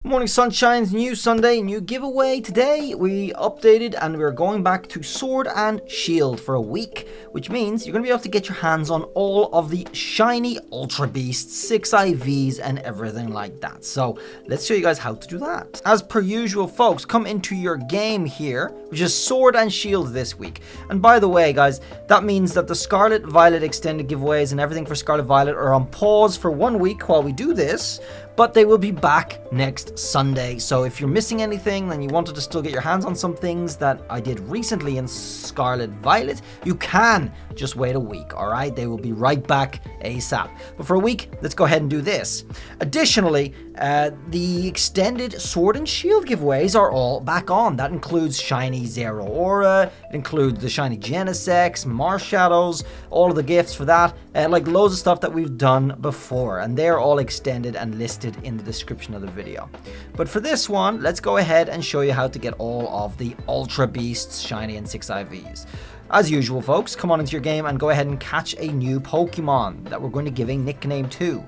Morning sunshines, new Sunday, new giveaway. Today we updated and we're going back to Sword and Shield for a week, which means you're going to be able to get your hands on all of the shiny Ultra Beasts, 6 IVs and everything like that. So let's show you guys how to do that. As per usual, folks, come into your game here, which is Sword and Shield this week. And by the way, guys, that means that the Scarlet Violet extended giveaways and everything for Scarlet Violet are on pause for 1 week while we do this, but they will be back next Sunday. So if you're missing anything and you wanted to still get your hands on some things that I did recently in Scarlet Violet, you can just wait a week, all right? They will be right back ASAP. But for a week, let's go ahead and do this. Additionally, the extended Sword and Shield giveaways are all back on. That includes shiny Zeraora, it includes the shiny Genesect, Marshadows, all of the gifts for that, like loads of stuff that we've done before, and they're all extended and listed in the description of the video. But for this one, let's go ahead and show you how to get all of the Ultra Beasts, shiny and 6 IVs. As usual, folks, come on into your game and go ahead and catch a new Pokemon that we're going to give a nickname to.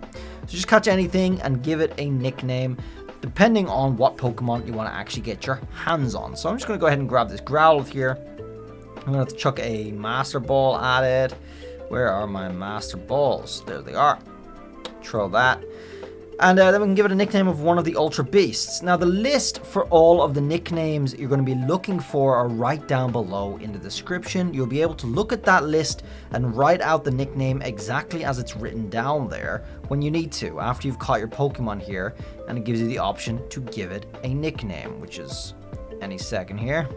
So just catch anything and give it a nickname depending on what Pokemon you want to actually get your hands on. So I'm just going to go ahead and grab this Growlithe here. I'm going to have to chuck a Master Ball at it. Where are my Master Balls? There they are. Throw that. And then we can give it a nickname of one of the Ultra Beasts. Now, the list for all of the nicknames you're going to be looking for are right down below in the description. You'll be able to look at that list and write out the nickname exactly as it's written down there when you need to, after you've caught your Pokemon here, and it gives you the option to give it a nickname, which is any second here.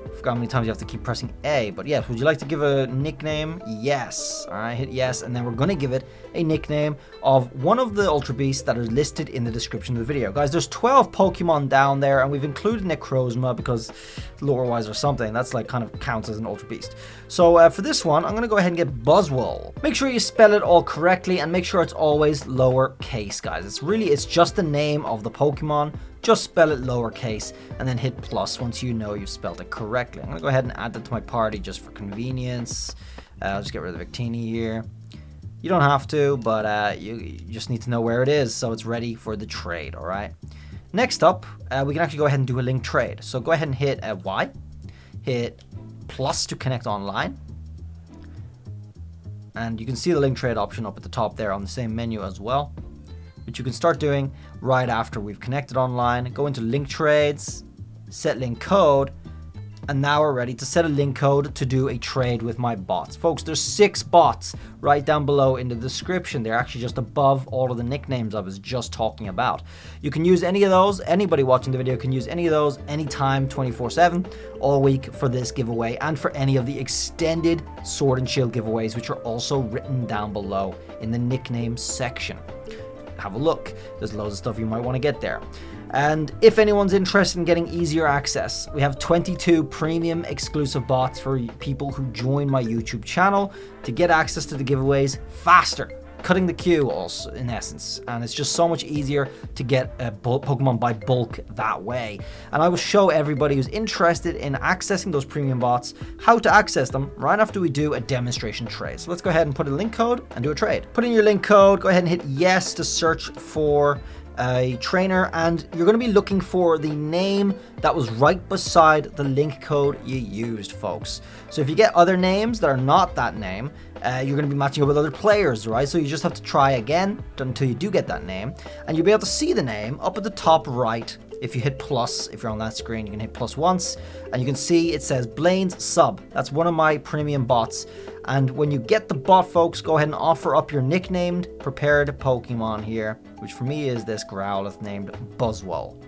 I forgot how many times you have to keep pressing A, but yes, would you like to give a nickname? Yes. All right, hit yes, and then we're going to give it a nickname of one of the Ultra Beasts that are listed in the description of the video. Guys, there's 12 Pokemon down there, and we've included necrozma because lore-wise or something, that's like kind of counts as an Ultra Beast. So for this one, I'm going to go ahead and get buzzwole. Make sure you spell it all correctly, and make sure it's always lowercase, guys. It's just the name of the Pokemon. Just spell it lowercase and then hit plus once you know you've spelled it correctly. I'm going to go ahead and add that to my party just for convenience. I'll just get rid of the Victini here. You don't have to, but you just need to know where it is so it's ready for the trade, all right? Next up, we can actually go ahead and do a link trade. So go ahead and hit Y, hit plus to connect online. And you can see the link trade option up at the top there on the same menu as well, which you can start doing right after we've connected online. Go into link trades, set link code, and now we're ready to set a link code to do a trade with my bots. Folks, there's 6 bots right down below in the description. They're actually just above all of the nicknames I was just talking about. You can use any of those. Anybody watching the video can use any of those anytime, 24/7, all week for this giveaway and for any of the extended Sword and Shield giveaways, which are also written down below in the nickname section. Have a look. There's loads of stuff you might want to get there. And if anyone's interested in getting easier access, we have 22 premium exclusive bots for people who join my YouTube channel to get access to the giveaways faster, cutting the queue also in essence. And it's just so much easier to get a Pokemon by bulk that way. And I will show everybody who's interested in accessing those premium bots how to access them right after we do a demonstration trade. So let's go ahead and put a link code and do a trade. Put in your link code, go ahead and hit yes to search for a trainer, and you're going to be looking for the name that was right beside the link code you used, folks. So if you get other names that are not that name, you're going to be matching up with other players, right? So you just have to try again until you do get that name, and you'll be able to see the name up at the top right. If you hit plus, if you're on that screen, you can hit plus once, and you can see it says BLAINES sub. That's one of my premium bots. And when you get the bot, folks, go ahead and offer up your nicknamed prepared Pokemon here, which for me is this Growlithe named buzzwole.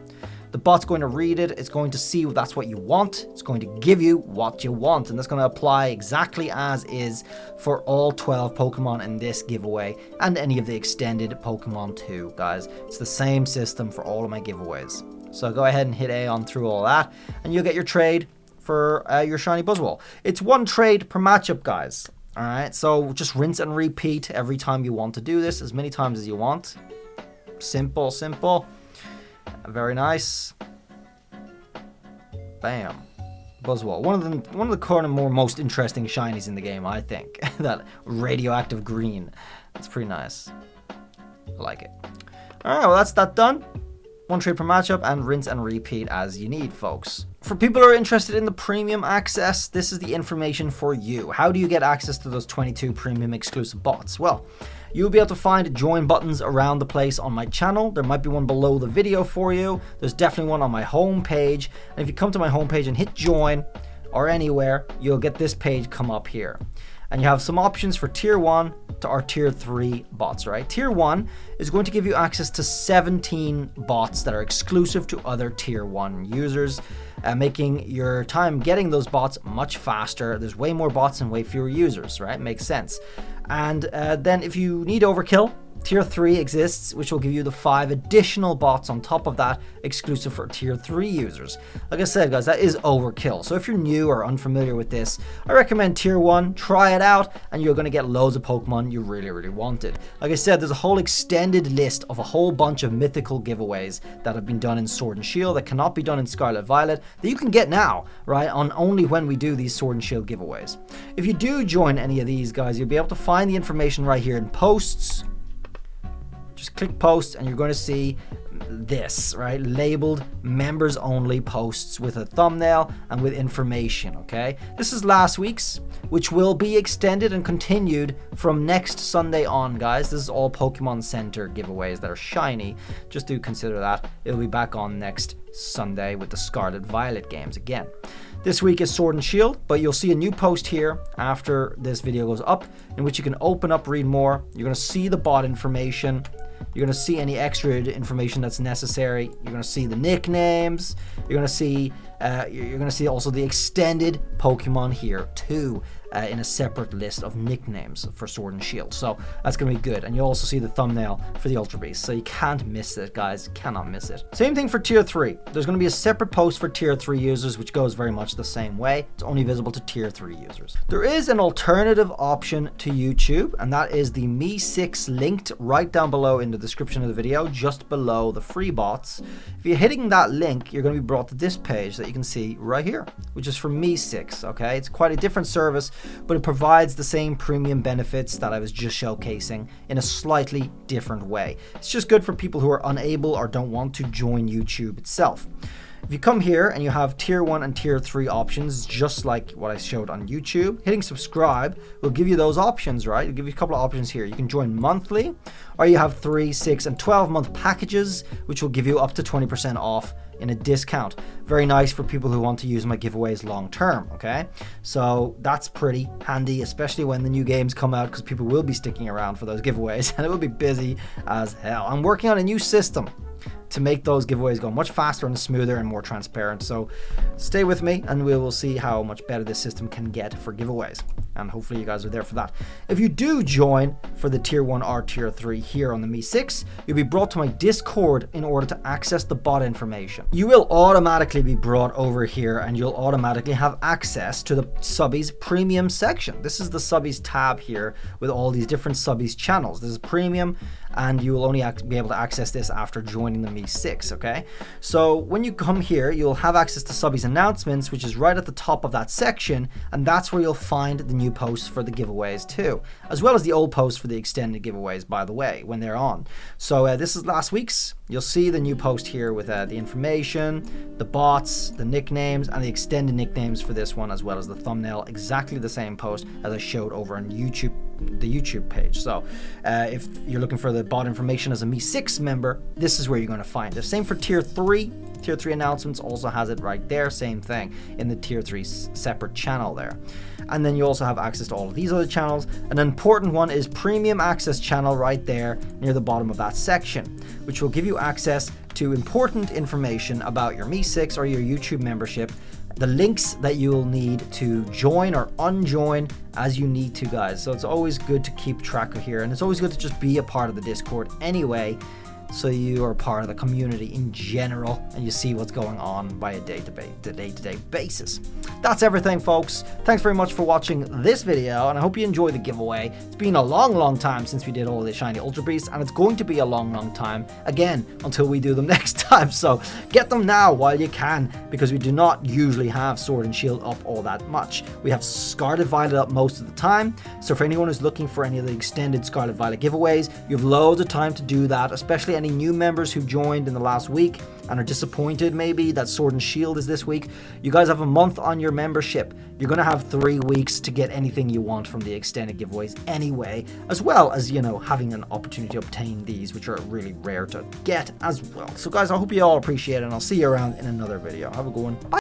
The bot's going to read it, it's going to see that's what you want, it's going to give you what you want, and that's going to apply exactly as is for all 12 Pokemon in this giveaway, and any of the extended Pokemon too, guys. It's the same system for all of my giveaways. So go ahead and hit A on through all that, and you'll get your trade for your shiny buzzwole. It's 1 trade per matchup, guys. All right, so just rinse and repeat every time you want to do this, as many times as you want. Simple, simple. Very nice. Bam. Buzzwole. One of the kind of most interesting shinies in the game, I think. That radioactive green. That's pretty nice. I like it. All right, well that's that done. one trade per matchup, and rinse and repeat as you need, folks. For people who are interested in the premium access, this is the information for you. How do you get access to those 22 premium exclusive bots? Well, you'll be able to find join buttons around the place on my channel. There might be one below the video for you. There's definitely one on my home page. And if you come to my home page and hit join or anywhere, you'll get this page come up here. And you have some options for tier 1 to our tier 3 bots, right? Tier 1 is going to give you access to 17 bots that are exclusive to other tier 1 users, making your time getting those bots much faster. There's way more bots and way fewer users, right? Makes sense. And then if you need overkill, tier 3 exists, which will give you the 5 additional bots on top of that, exclusive for tier 3 users. Like I said, guys, that is overkill. So if you're new or unfamiliar with this, I recommend tier 1, try it out, and you're going to get loads of Pokemon you really, really wanted. Like I said, there's a whole extended list of a whole bunch of mythical giveaways that have been done in Sword and Shield that cannot be done in Scarlet Violet, that you can get now, right, on only when we do these Sword and Shield giveaways. If you do join any of these, guys, you'll be able to find the information right here in posts. Just click post and you're going to see this, right? Labeled members only posts with a thumbnail and with information, okay? This is last week's, which will be extended and continued from next Sunday on, guys. This is all Pokemon Center giveaways that are shiny. Just do consider that. It'll be back on next Sunday with the Scarlet Violet games again. This week is Sword and Shield, but you'll see a new post here after this video goes up in which you can open up, read more. You're going to see the bot information. You're going to see any extra information that's necessary. You're going to see the nicknames. You're going to see also the extended Pokemon here too, in a separate list of nicknames for Sword and Shield. So that's going to be good. And you'll also see the thumbnail for the Ultra Beast. So you can't miss it, guys. Cannot miss it. Same thing for tier 3. There's going to be a separate post for tier 3 users, which goes very much the same way. It's only visible to tier 3 users. There is an alternative option to YouTube, and that is the Mi 6 linked right down below in the description of the video, just below the free bots. If you're hitting that link, you're going to be brought to this page that you can see right here, which is for Mi 6, okay? It's quite a different service, but it provides the same premium benefits that I was just showcasing in a slightly different way. It's just good for people who are unable or don't want to join YouTube itself. If you come here and you have tier 1 and tier 3 options, just like what I showed on YouTube, hitting subscribe will give you those options, right? It'll give you a couple of options here. You can join monthly, or you have 3, 6, and 12-month packages, which will give you up to 20% off in a discount. Very nice for people who want to use my giveaways long term, okay? So that's pretty handy, especially when the new games come out, because people will be sticking around for those giveaways and it will be busy as hell. I'm working on a new system to make those giveaways go much faster and smoother and more transparent. So stay with me and we will see how much better this system can get for giveaways. And hopefully you guys are there for that. If you do join for the tier 1 or tier 3 here on the Mi 6, you'll be brought to my Discord in order to access the bot information. You will automatically be brought over here and you'll automatically have access to the subbies premium section. This is the subbies tab here with all these different subbies channels. This is premium and you will only be able to access this after joining the Mi 6, okay? So when you come here, you'll have access to subbies announcements, which is right at the top of that section, and that's where you'll find the new posts for the giveaways too, as well as the old posts for the extended giveaways, by the way, when they're on. So this is last week's. You'll see the new post here with the information, the bots, the nicknames, and the extended nicknames for this one, as well as the thumbnail. Exactly the same post as I showed over on YouTube, the YouTube page. So if you're looking for the bot information as a Mi 6 member, this is where you're going to find it. Same for tier 3. Tier 3 announcements also has it right there. Same thing in the tier 3 separate channel there. And then you also have access to all of these other channels. An important one is premium access channel right there near the bottom of that section, which will give you access to important information about your Mi 6 or your YouTube membership, the links that you'll need to join or unjoin as you need to, guys. So it's always good to keep track of here, and it's always good to just be a part of the Discord anyway, so you are part of the community in general and you see what's going on by a day-to-day basis. That's everything, folks. Thanks very much for watching this video, and I hope you enjoyed the giveaway. It's been a long time since we did all the shiny Ultra Beasts, and it's going to be a long time again until we do them next time. So get them now while you can, because we do not usually have Sword and Shield up all that much. We have Scarlet Violet up most of the time, so for anyone who's looking for any of the extended Scarlet Violet giveaways, you have loads of time to do that, especially any new members who joined in the last week and are disappointed maybe that Sword and Shield is this week, you guys have a month on your membership. You're going to have 3 weeks to get anything you want from the extended giveaways anyway, as well as, you know, having an opportunity to obtain these, which are really rare to get as well. So guys, I hope you all appreciate it, and I'll see you around in another video. Have a good one. Bye.